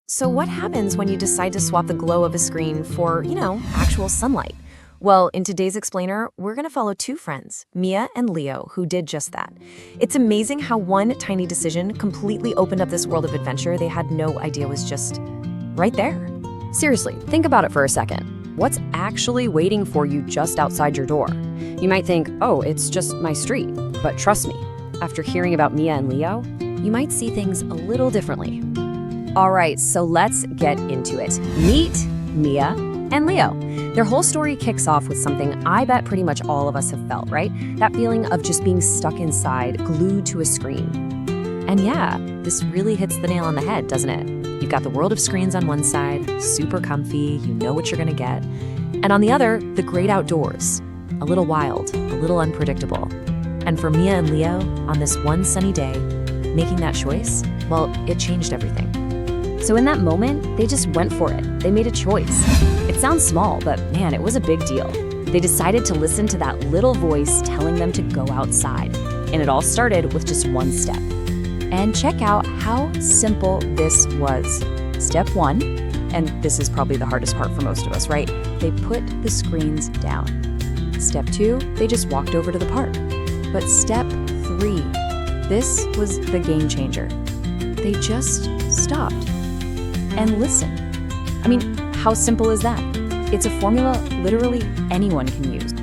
So what happens when you decide to swap the glow of a screen for, actual sunlight? Well, in today's explainer, we're going to follow two friends, Mia and Leo, who did just that. It's amazing how one tiny decision completely opened up this world of adventure they had no idea was just right there. Seriously, think about it for a second. What's actually waiting for you just outside your door? You might think, oh, it's just my street. But trust me, after hearing about Mia and Leo, you might see things a little differently. All right, so let's get into it. Meet Mia and Leo. Their whole story kicks off with something I bet pretty much all of us have felt, right? That feeling of just being stuck inside, glued to a screen. And yeah, this really hits the nail on the head, doesn't it? You've got the world of screens on one side, super comfy, you know what you're gonna get. And on the other, the great outdoors, a little wild, a little unpredictable. And for Mia and Leo, on this one sunny day, making that choice, well, it changed everything. So in that moment, they just went for it. They made a choice. It sounds small, but man, it was a big deal. They decided to listen to that little voice telling them to go outside. And it all started with just one step. And check out how simple this was. Step one, and this is probably the hardest part for most of us, right? They put the screens down. Step two, they just walked over to the park. But step three, this was the game changer. They just stopped and listen. I mean, how simple is that? It's a formula literally anyone can use.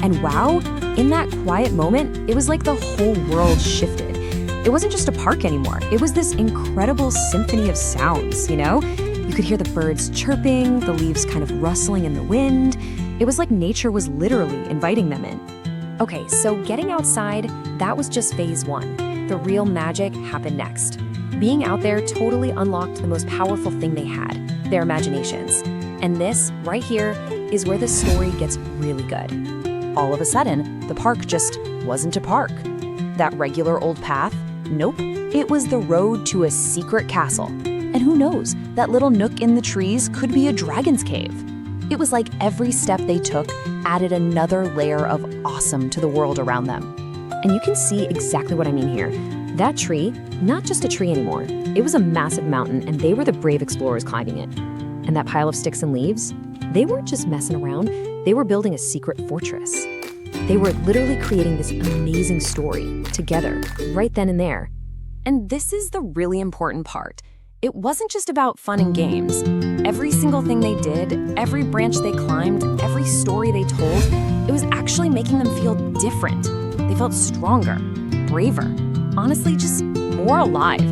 And wow, in that quiet moment, it was like the whole world shifted. It wasn't just a park anymore. It was this incredible symphony of sounds, you know? You could hear the birds chirping, the leaves kind of rustling in the wind. It was like nature was literally inviting them in. Okay, so getting outside, that was just phase one. The real magic happened next. Being out there totally unlocked the most powerful thing they had, their imaginations. And this, right here, is where the story gets really good. All of a sudden, the park just wasn't a park. That regular old path? Nope. It was the road to a secret castle. And who knows, that little nook in the trees could be a dragon's cave. It was like every step they took added another layer of awesome to the world around them. And you can see exactly what I mean here. That tree, not just a tree anymore. It was a massive mountain, and they were the brave explorers climbing it. And that pile of sticks and leaves, they weren't just messing around, they were building a secret fortress. They were literally creating this amazing story together, right then and there. And this is the really important part. It wasn't just about fun and games. Every single thing they did, every branch they climbed, every story they told, it was actually making them feel different. They felt stronger, braver, honestly, just more alive.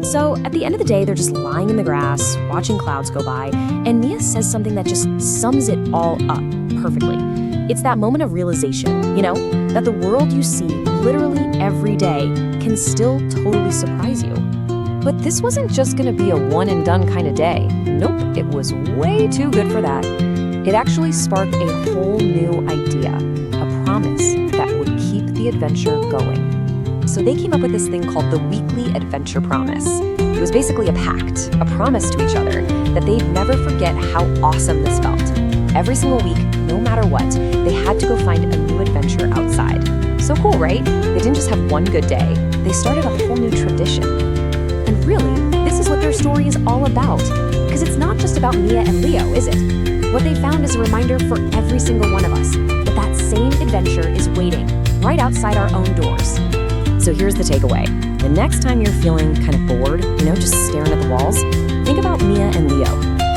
So at the end of the day, they're just lying in the grass, watching clouds go by, and Mia says something that just sums it all up perfectly. It's that moment of realization, that the world you see literally every day can still totally surprise you. But this wasn't just gonna be a one and done kind of day. Nope, it was way too good for that. It actually sparked a whole new idea, a promise that would keep the adventure going. So they came up with this thing called the Weekly Adventure Promise. It was basically a pact, a promise to each other that they'd never forget how awesome this felt. Every single week, no matter what, they had to go find a new adventure outside. So cool, right? They didn't just have one good day. They started a whole new tradition. And really, this is what their story is all about. Because it's not just about Mia and Leo, is it? What they found is a reminder for every single one of us that same adventure is waiting right outside our own doors. So here's the takeaway. The next time you're feeling kind of bored, just staring at the walls, think about Mia and Leo.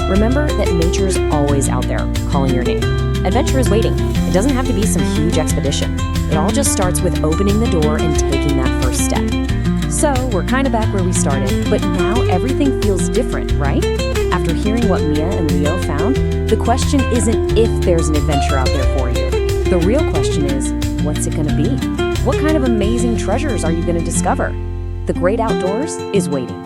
Remember that nature's always out there calling your name. Adventure is waiting. It doesn't have to be some huge expedition. It all just starts with opening the door and taking that first step. So we're kind of back where we started, but now everything feels different, right? After hearing what Mia and Leo found, the question isn't if there's an adventure out there for you. The real question is, what's it gonna be? What kind of amazing treasures are you gonna discover? The great outdoors is waiting.